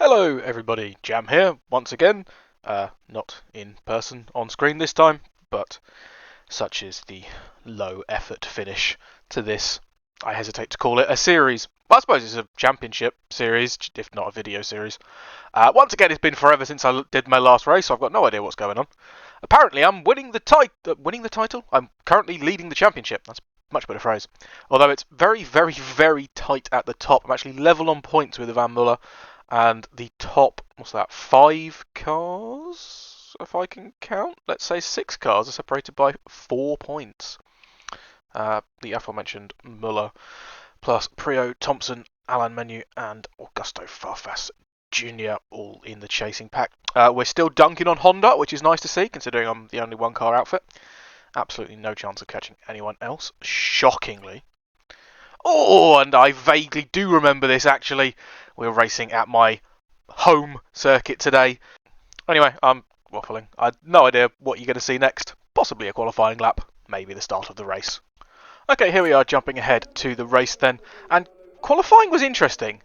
Hello everybody, Jam here, once again. Not in person on screen this time, but such is the low effort finish to this. I hesitate to call it a series. Well, I suppose it's a championship series, if not a video series. Once again, it's been forever since I did my last race, so I've got no idea what's going on. Apparently, I'm winning the title. I'm currently leading the championship. That's a much better phrase. Although it's very, very, very tight at the top. I'm actually level on points with Van Muller. And the top, what's that, 5 cars, if I can count? Let's say 6 cars are separated by 4 points. The aforementioned Muller, plus Prio, Thompson, Alan Menu, and Augusto Farfus Jr. all in the chasing pack. We're still dunking on Honda, which is nice to see, considering I'm the only one-car outfit. Absolutely no chance of catching anyone else, shockingly. Oh, and I vaguely do remember this, actually. We're racing at my home circuit today. Anyway, I'm waffling. I have no idea what you're going to see next. Possibly a qualifying lap. Maybe the start of the race. Okay, here we are jumping ahead to the race then. And qualifying was interesting.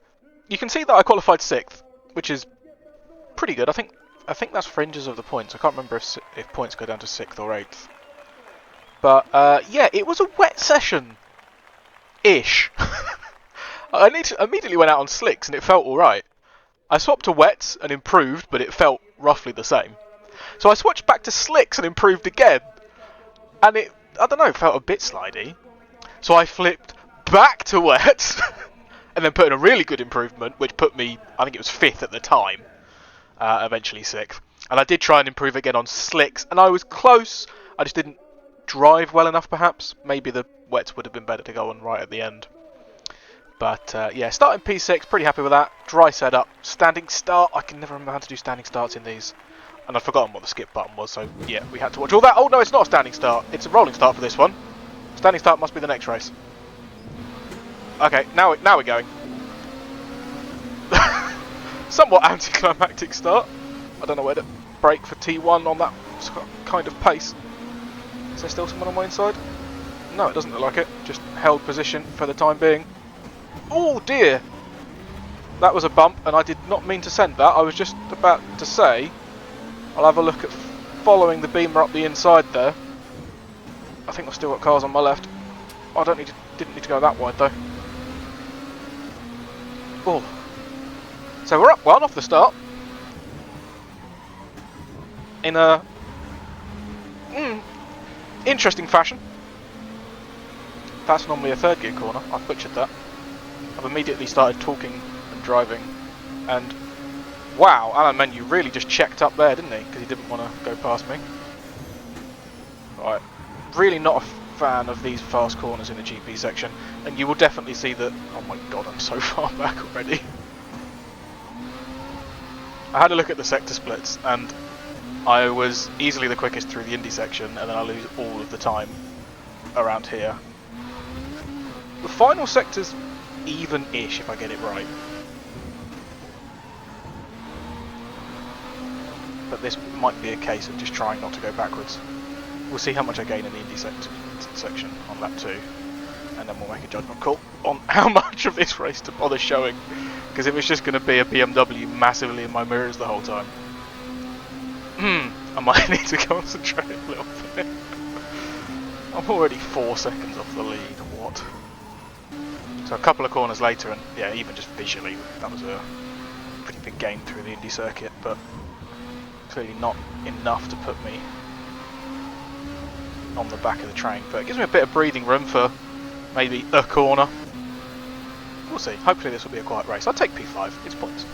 You can see that I qualified 6th, which is pretty good. I think that's fringes of the points. I can't remember if points go down to 6th or 8th. But, yeah, it was a wet session. Ish. I immediately went out on slicks and it felt alright. I swapped to wets and improved, but it felt roughly the same. So I switched back to slicks and improved again. And it, I don't know, felt a bit slidey. So I flipped back to wets and then put in a really good improvement, which put me, I think it was 5th at the time. Eventually 6th. And I did try and improve again on slicks, and I was close. I just didn't drive well enough, perhaps. Maybe the wets would have been better to go on right at the end. But, yeah, starting P6, pretty happy with that. Dry setup. Standing start. I can never remember how to do standing starts in these. And I've forgotten what the skip button was, so, yeah, we had to watch all that. Oh, no, it's not a standing start. It's a rolling start for this one. Standing start must be the next race. Okay, now we're going. Somewhat anticlimactic start. I don't know where to brake for T1 on that kind of pace. Is there still someone on my inside? No, it doesn't look like it. Just held position for the time being. Oh dear! That was a bump, and I did not mean to send that. I was just about to say I'll have a look at following the Beamer up the inside there. I think I've still got cars on my left. I didn't need to go that wide though. Oh. So we're up 1 off the start. In a interesting fashion. That's normally a 3rd gear corner. I've butchered that. I've immediately started talking and driving, and wow, Alan Menu really just checked up there, didn't he? Because he didn't want to go past me. Right, really not a fan of these fast corners in the GP section, and you will definitely see that. Oh my god, I'm so far back already. I had a look at the sector splits, and I was easily the quickest through the Indy section, and then I lose all of the time around here. The final sector's even-ish if I get it right. But this might be a case of just trying not to go backwards. We'll see how much I gain in the Indy section on lap 2, and then we'll make a judgment call on how much of this race to bother showing, because if it's just going to be a BMW massively in my mirrors the whole time, I might need to concentrate a little bit. I'm already 4 seconds off the lead, what? So a couple of corners later, and yeah, even just visually, that was a pretty big gain through the Indy circuit, but clearly not enough to put me on the back of the train. But it gives me a bit of breathing room for maybe a corner. We'll see. Hopefully this will be a quiet race. I'll take P5. It's points.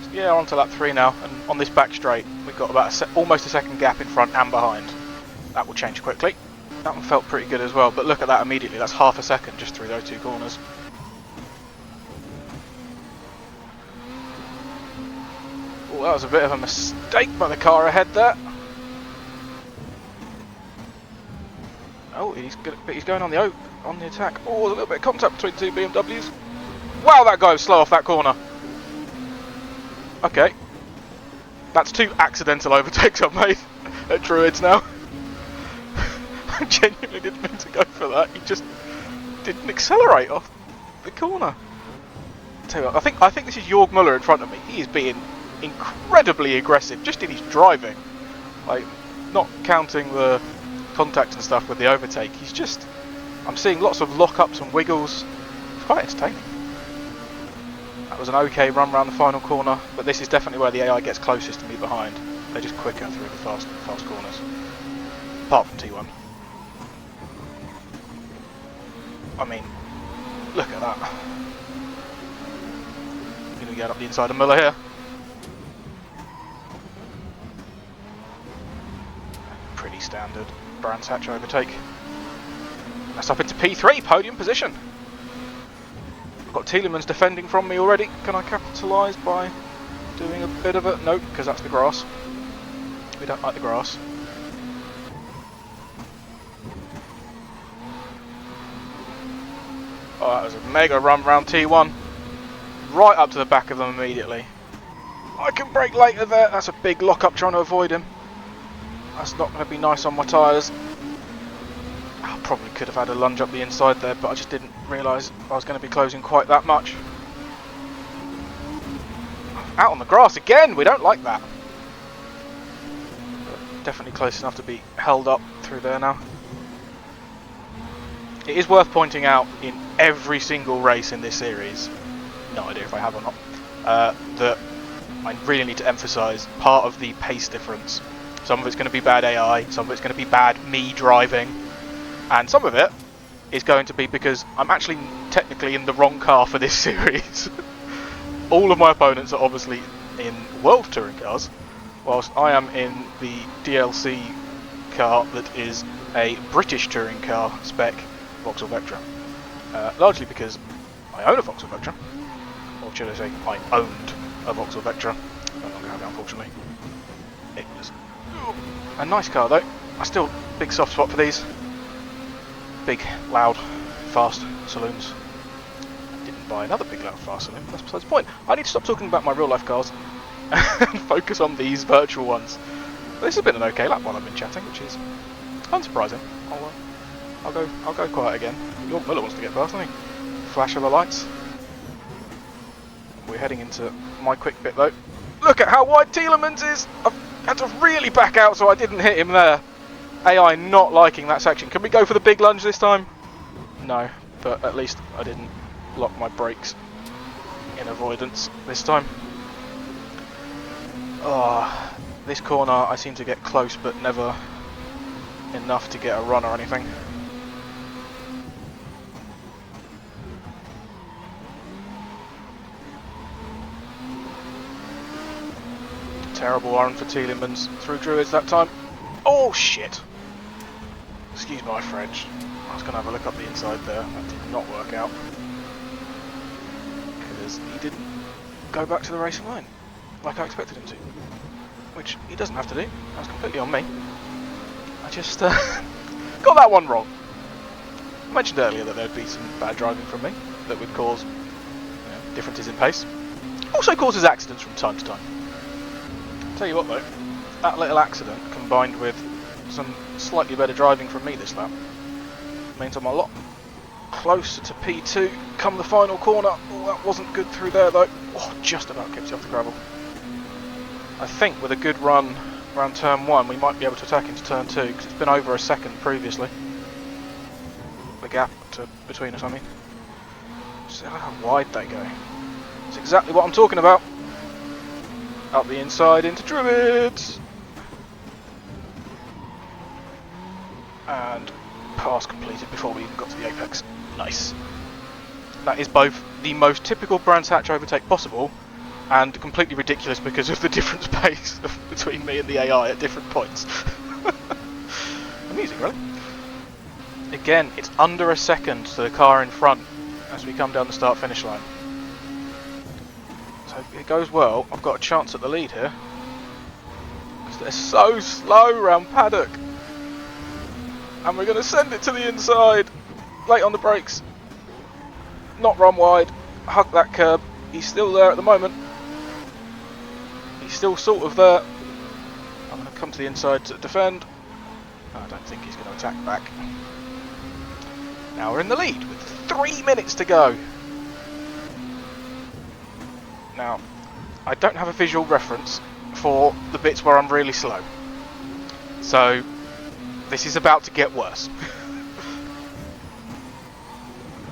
So yeah, on to lap 3 now, and on this back straight, we've got about almost a second gap in front and behind. That will change quickly. That one felt pretty good as well, but look at that immediately. That's half a second just through those 2 corners. Oh, that was a bit of a mistake by the car ahead there. Oh, he's going on the attack. Oh, there's a little bit of contact between 2 BMWs. Wow, that guy was slow off that corner. Okay. That's 2 accidental overtakes I've made at Druids now. I genuinely didn't mean to go for that. He just didn't accelerate off the corner. Tell you what, I think this is Jorg Muller in front of me. He is being incredibly aggressive just in his driving. Like, not counting the contact and stuff with the overtake. He's just... I'm seeing lots of lock-ups and wiggles. It's quite entertaining. That was an okay run around the final corner, but this is definitely where the AI gets closest to me behind. They're just quicker through the fast corners. Apart from T1. I mean, look at that. Going to get up the inside of Muller here. Pretty standard Brands Hatch overtake. That's up into P3, podium position. I've got Tielemans defending from me already. Can I capitalise by doing a bit of it? Nope, because that's the grass. We don't like the grass. Oh, that was a mega run round T1. Right up to the back of them immediately. I can brake later there. That's a big lock-up trying to avoid him. That's not going to be nice on my tyres. I probably could have had a lunge up the inside there, but I just didn't realise I was going to be closing quite that much. Out on the grass again! We don't like that. But definitely close enough to be held up through there now. It is worth pointing out in every single race in this series, no idea if I have or not, that I really need to emphasise part of the pace difference. Some of it's going to be bad AI, some of it's going to be bad me driving, and some of it is going to be because I'm actually technically in the wrong car for this series. All of my opponents are obviously in World Touring cars, whilst I am in the DLC car that is a British Touring car spec Vauxhall Vectra. Largely because I own a Vauxhall Vectra, or should I say I owned a Vauxhall Vectra. No longer have it, unfortunately. It was a nice car though. I still big soft spot for these. Big, loud, fast saloons. Didn't buy another big, loud, fast saloon. That's besides the point. I need to stop talking about my real life cars and focus on these virtual ones. This has been an okay lap while I've been chatting, which is unsurprising. I'll go quiet again. Jorg Muller wants to get past, doesn't he? Flash of the lights. We're heading into my quick bit though. Look at how wide Tielemans is! I've had to really back out so I didn't hit him there. AI not liking that section. Can we go for the big lunge this time? No, but at least I didn't lock my brakes in avoidance this time. Oh, this corner I seem to get close but never enough to get a run or anything. Terrible run for Tielemans through Druids that time. Oh shit! Excuse my French. I was going to have a look up the inside there. That did not work out. Because he didn't go back to the racing line like I expected him to. Which he doesn't have to do. That's completely on me. I just got that one wrong. I mentioned earlier that there would be some bad driving from me that would cause differences in pace. Also causes accidents from time to time. Tell you what though, that little accident combined with some slightly better driving from me this lap means I'm a lot closer to P2 come the final corner. Oh, that wasn't good through there though. Oh, just about kept you off the gravel. I think with a good run around turn 1 we might be able to attack into turn 2 because it's been over a second previously. The gap between us, I mean. See how wide they go. It's exactly what I'm talking about. Up the inside into Druids. And pass completed before we even got to the apex. Nice. That is both the most typical Brands Hatch overtake possible and completely ridiculous because of the different pace between me and the AI at different points. Amusing, really. Again, it's under a second to the car in front as we come down the start-finish line. So if it goes well, I've got a chance at the lead here. Because they're so slow around paddock. And we're going to send it to the inside. Late on the brakes. Not run wide. Hug that curb. He's still there at the moment. He's still sort of there. I'm going to come to the inside to defend. I don't think he's going to attack back. Now we're in the lead with 3 minutes to go. Now, I don't have a visual reference for the bits where I'm really slow. So, this is about to get worse.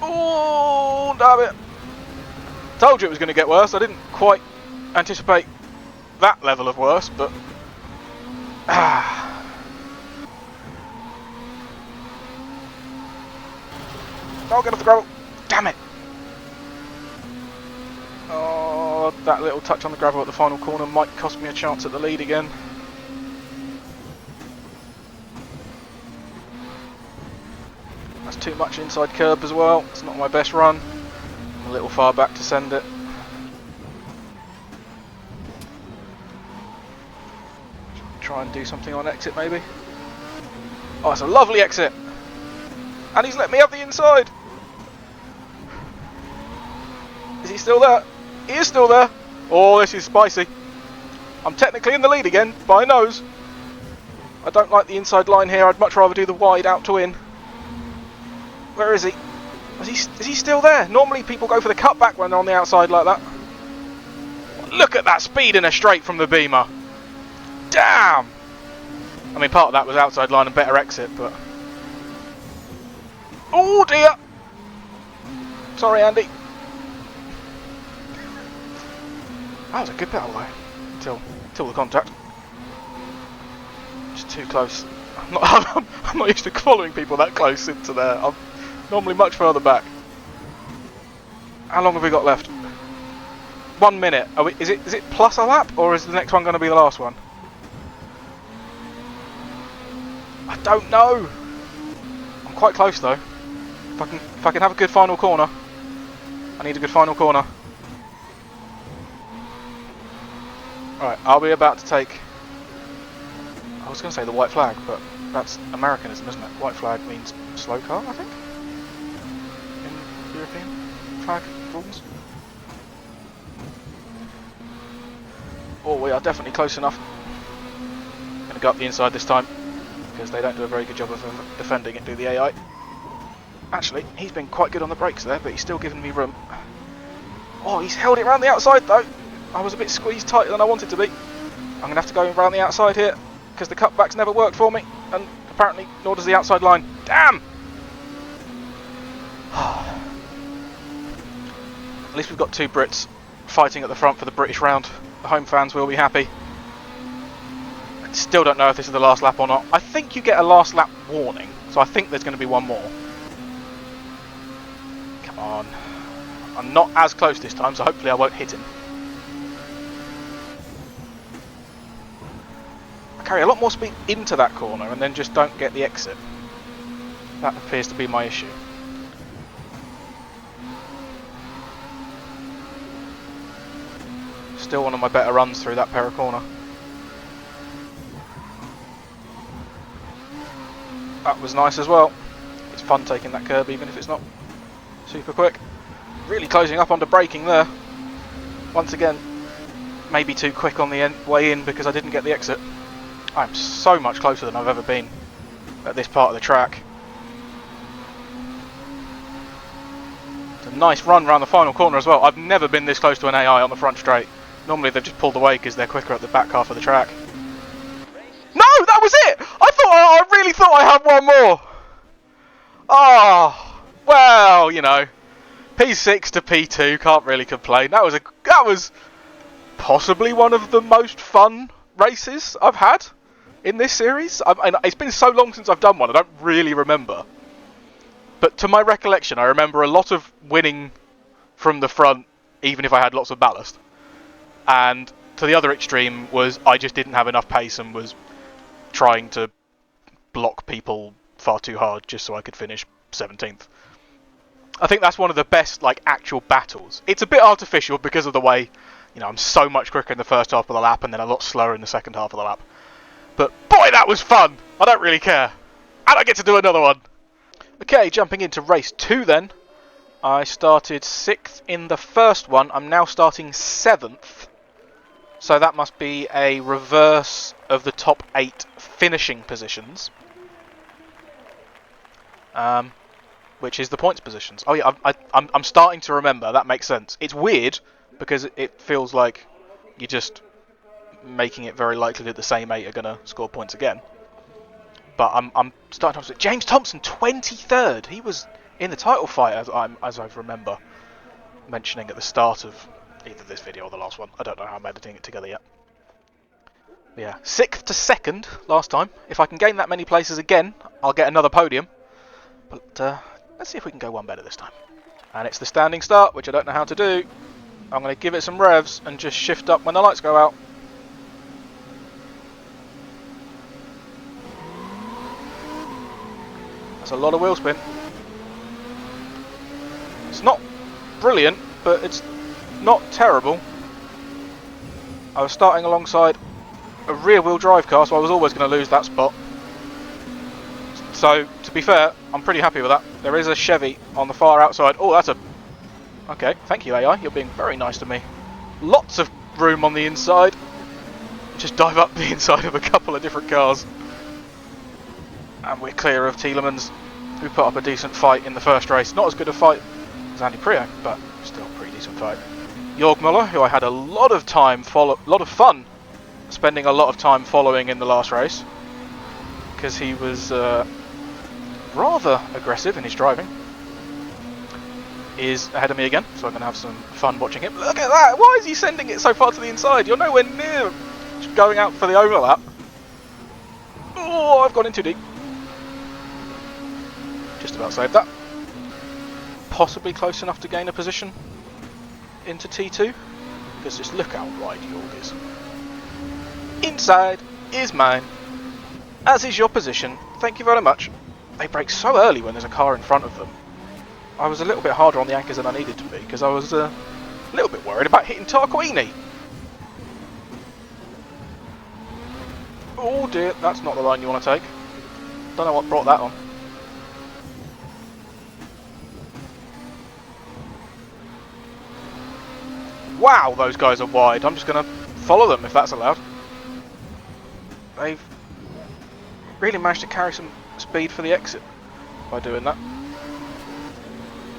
Oh, damn it. Told you it was going to get worse. I didn't quite anticipate that level of worse, but... Oh, get off the gravel. Damn it. Oh, that little touch on the gravel at the final corner might cost me a chance at the lead again. That's too much inside curb as well. It's not my best run. I'm a little far back to send it. Try and do something on exit maybe. Oh, it's a lovely exit. And he's let me have the inside. Is he still there? He is still there. Oh, this is spicy. I'm technically in the lead again, by a nose. I don't like the inside line here. I'd much rather do the wide out to in. Where is he? Is he still there? Normally people go for the cutback when they're on the outside like that. Look at that speed in a straight from the Beamer. Damn! I mean, part of that was outside line and better exit, but... Oh dear! Sorry, Andy. That was a good bit away until the contact. Just too close. I'm not used to following people that close into there. I'm normally much further back. How long have we got left? 1 minute. Is it plus a lap, or is the next one going to be the last one? I don't know. I'm quite close though. If I can have a good final corner. I need a good final corner. Right, I'll be about to take... I was going to say the white flag, but that's Americanism, isn't it? White flag means slow car, I think? In European flag rules. Oh, we are definitely close enough. Going to go up the inside this time, because they don't do a very good job of defending it, do the AI. Actually, he's been quite good on the brakes there, but he's still giving me room. Oh, he's held it around the outside though. I was a bit squeezed tighter than I wanted to be. I'm going to have to go around the outside here, because the cutbacks never worked for me, and apparently nor does the outside line. Damn! At least we've got two Brits fighting at the front for the British round. The home fans will be happy. I still don't know if this is the last lap or not. I think you get a last lap warning, so I think there's going to be one more. Come on. I'm not as close this time, so hopefully I won't hit him. I carry a lot more speed into that corner and then just don't get the exit. That appears to be my issue. Still one of my better runs through that pair of corner. That was nice as well. It's fun taking that curb even if it's not super quick. Really closing up onto braking there. Once again, maybe too quick on the way in because I didn't get the exit. I'm so much closer than I've ever been at this part of the track. It's a nice run around the final corner as well. I've never been this close to an AI on the front straight. Normally they've just pulled away because they're quicker at the back half of the track. No, that was it! I really thought I had one more. Oh, well, you know, P6 to P2, can't really complain. That was possibly one of the most fun races I've had in this series. It's been so long since I've done one, I don't really remember. But to my recollection, I remember a lot of winning from the front, even if I had lots of ballast. And to the other extreme was I just didn't have enough pace and was trying to block people far too hard just so I could finish 17th. I think that's one of the best actual battles. It's a bit artificial because of the way, you know, I'm so much quicker in the first half of the lap and then a lot slower in the second half of the lap. But boy, that was fun! I don't really care. And I get to do another one! Okay, jumping into race 2 then. I started 6th in the first one. I'm now starting 7th. So that must be a reverse of the top 8 finishing positions. Which is the points positions. Oh yeah, I'm starting to remember. That makes sense. It's weird because it feels like you're just making it very likely that the same 8 are going to score points again. But I'm starting to... James Thompson, 23rd! He was in the title fight, as I remember mentioning at the start of either this video or the last one. I don't know how I'm editing it together yet. Yeah, 6th to 2nd last time. If I can gain that many places again, I'll get another podium. But let's see if we can go one better this time. And it's the standing start, which I don't know how to do. I'm going to give it some revs and just shift up when the lights go out. That's a lot of wheel spin. It's not brilliant, but it's not terrible. I was starting alongside a rear-wheel drive car, so I was always going to lose that spot. So, to be fair, I'm pretty happy with that. There is a Chevy on the far outside. Oh, that's a... Okay, thank you, AI. You're being very nice to me. Lots of room on the inside. Just dive up the inside of a couple of different cars. And we're clear of Tielemans, who put up a decent fight in the first race. Not as good a fight as Andy Priaulx, but still a pretty decent fight. Jörg Müller, who I had a lot of fun spending a lot of time following in the last race, because he was rather aggressive in his driving, is ahead of me again, so I'm going to have some fun watching him. Look at that! Why is he sending it so far to the inside? You're nowhere near going out for the overlap. Oh, I've gone in too deep. Just about saved that. Possibly close enough to gain a position into T2, because just look how wide Jörg is. Inside is mine, as is your position. Thank you very much. They brake so early when there's a car in front of them. I was a little bit harder on the anchors than I needed to be, because I was a little bit worried about hitting Tarquini. Oh dear, that's not the line you want to take. Don't know what brought that on. Wow, those guys are wide. I'm just going to follow them if that's allowed. They've really managed to carry some speed for the exit by doing that.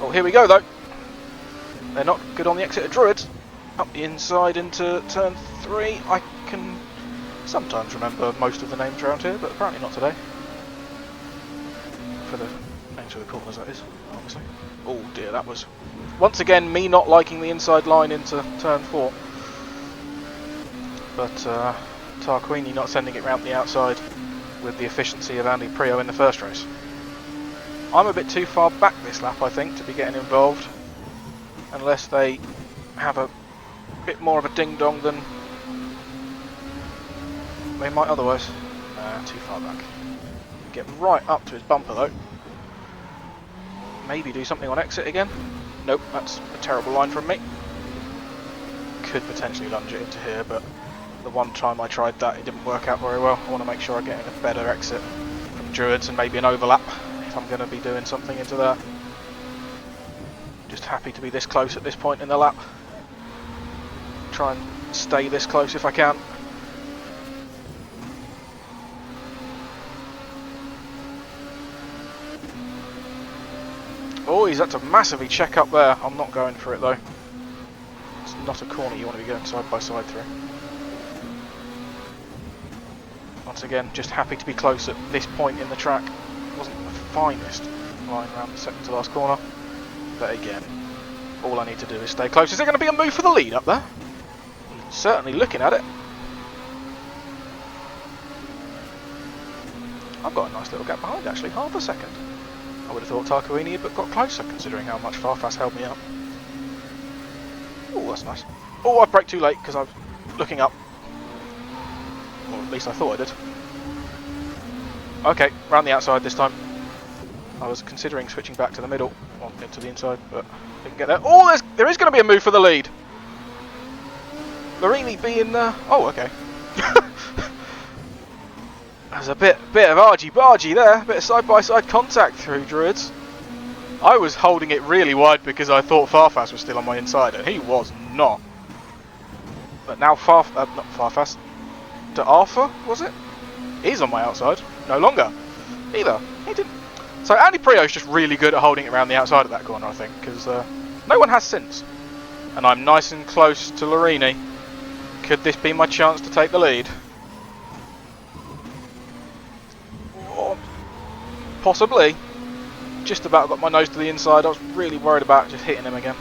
Oh, here we go though. They're not good on the exit of Druids. Up the inside into turn 3. I can sometimes remember most of the names around here, but apparently not today. For the names of the corners, that is, obviously. Oh dear, that was once again me not liking the inside line into turn 4. But Tarquini not sending it round the outside with the efficiency of Andy Priaulx in the first race. I'm a bit too far back this lap, I think, to be getting involved, unless they have a bit more of a ding-dong than they might otherwise. Nah, too far back. Get right up to his bumper though. Maybe do something on exit again. Nope, that's a terrible line from me. Could potentially lunge it into here, but the one time I tried that, it didn't work out very well. I want to make sure I'm getting a better exit from Druids and maybe an overlap if I'm going to be doing something into there. Just happy to be this close at this point in the lap. Try and stay this close if I can. Oh, he's had to massively check up there. I'm not going for it though. It's not a corner you want to be going side by side through. Once again, just happy to be close at this point in the track. It wasn't the finest line around the second to last corner. But again, all I need to do is stay close. Is there going to be a move for the lead up there? He's certainly looking at it. I've got a nice little gap behind actually, half a second. I would have thought Tarquini had got closer considering how much Farfus held me up. Oh, that's nice. Oh, I braked too late because I was looking up. Or at least I thought I did. Okay, round the outside this time. I was considering switching back to the middle, or into the inside, but didn't get there. Oh, there is going to be a move for the lead. Marini being... oh, okay. There's a bit of argy-bargy there, a bit of side-by-side contact through Druids. I was holding it really wide because I thought Farfus was still on my inside, and he was not. But now not Farfus, De Arthur, was it? He's on my outside. No longer. Either. He didn't. So Andy Priaulx's just really good at holding it around the outside of that corner, I think, because no one has since. and I'm nice and close to Larini. Could this be my chance to take the lead? Oh, possibly. Just about got my nose to the inside. I was really worried about just hitting him again.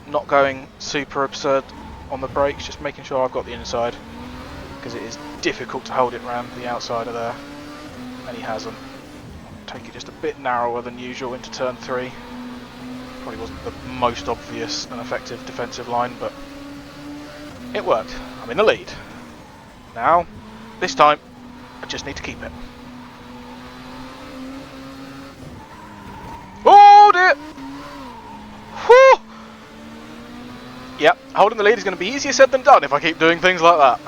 Not going super absurd on the brakes, just making sure I've got the inside, because it is difficult to hold it round the outside of there, and he hasn't. Take it just a bit narrower than usual into turn 3. Probably wasn't the most obvious and effective defensive line, but it worked. I'm in the lead. Now, this time, I just need to keep it. Oh dear! Whew! Yep, holding the lead is going to be easier said than done if I keep doing things like that.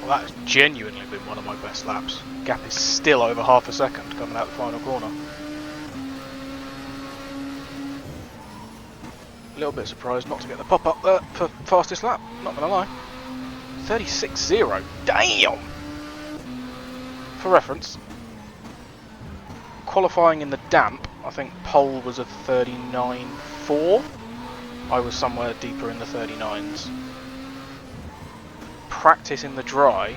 Well, that has genuinely been one of my best laps. Gap is still over half a second coming out the final corner. A little bit surprised not to get the pop up there for fastest lap, not going to lie. 36.0, damn! For reference, qualifying in the damp, I think pole was a 39.4. I was somewhere deeper in the 39s. Practice in the dry,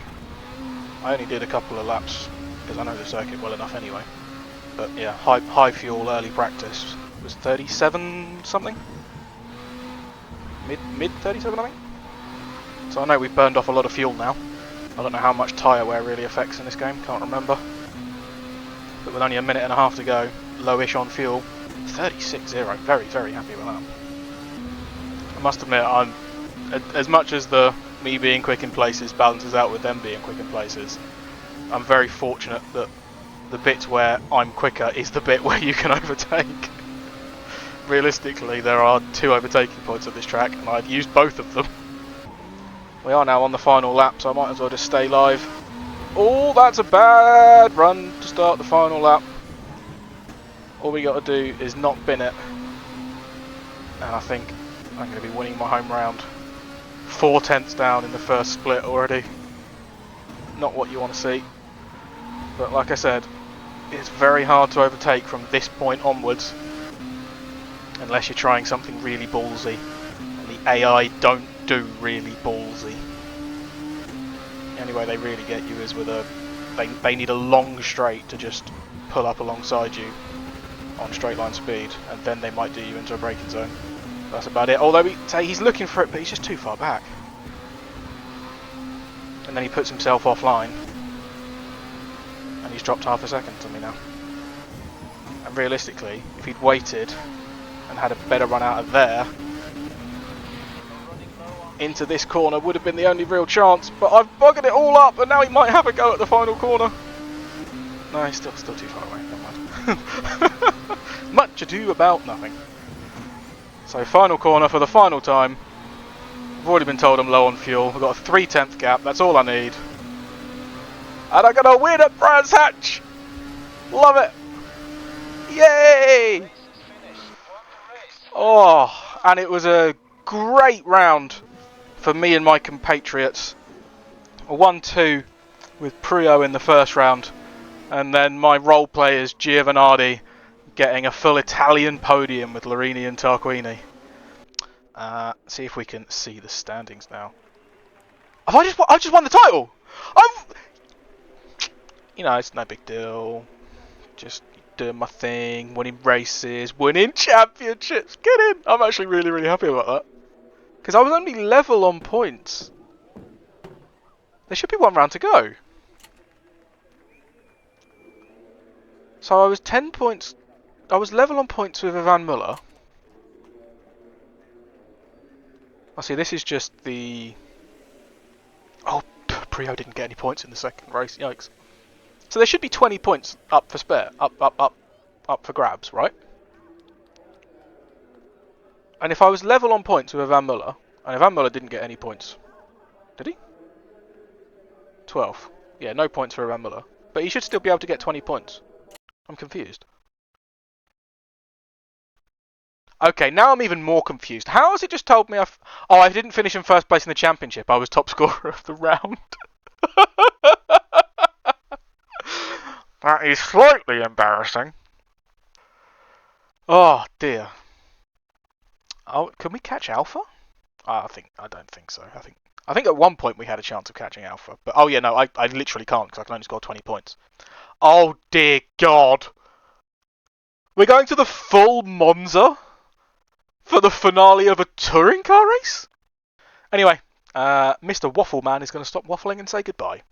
I only did a couple of laps because I know the circuit well enough anyway. But yeah, high fuel early practice was 37 something, mid 37 I think. So I know we've burned off a lot of fuel now. I don't know how much tyre wear really affects in this game, can't remember. But with only a minute and a half to go, lowish on fuel, 36.0, very, very happy with that. I must admit, I'm, as much as me being quick in places balances out with them being quick in places, I'm very fortunate that the bit where I'm quicker is the bit where you can overtake. Realistically, there are 2 overtaking points at this track, and I've used both of them. We are now on the final lap, so I might as well just stay live. Oh, that's a bad run to start the final lap. All we got to do is not bin it, and I think I'm going to be winning my home round. 4 tenths down in the first split already. Not what you want to see. But like I said, it's very hard to overtake from this point onwards, unless you're trying something really ballsy. And the AI don't do really ballsy. The only way they really get you is with they need a long straight to just pull up alongside you on straight line speed, and then they might do you into a braking zone. That's about it. Although he's looking for it, but he's just too far back. And then he puts himself offline, and he's dropped half a second to me now. And realistically, if he'd waited and had a better run out of there, into this corner would have been the only real chance. But I've buggered it all up, and now he might have a go at the final corner. No, he's still too far away. Never mind. Much ado about nothing. So final corner for the final time. I've already been told I'm low on fuel. I've got a 3/10 gap. That's all I need. And I'm gonna win at Brands Hatch. Love it. Yay! Oh, and it was a great round for me and my compatriots. A 1-2 with Prio in the first round, and then my role players Giovanardi getting a full Italian podium with Larini and Tarquini. See if we can see the standings now. I just won the title. You know, it's no big deal. Just doing my thing, winning races, winning championships. Get in. I'm actually really, really happy about that. Because I was only level on points. There should be 1 round to go. So I was 10 points. I was level on points with Ivan Muller. I see, this is just the... Oh, Prio didn't get any points in the second race. Yikes. So there should be 20 points up for spare. Up for grabs, right? And if I was level on points with Ivan Muller, and Ivan Muller didn't get any points. Did he? 12. Yeah, no points for Ivan Muller. But he should still be able to get 20 points. I'm confused. Okay, now I'm even more confused. How has it just told me I didn't finish in first place in the championship. I was top scorer of the round. That is slightly embarrassing. Oh dear. Oh, can we catch Alpha? I don't think so. I think at one point we had a chance of catching Alpha, but oh yeah, no, I literally can't because I can only score 20 points. Oh dear God, we're going to the full Monza for the finale of a touring car race. Anyway, Mr. Waffle Man is going to stop waffling and say goodbye.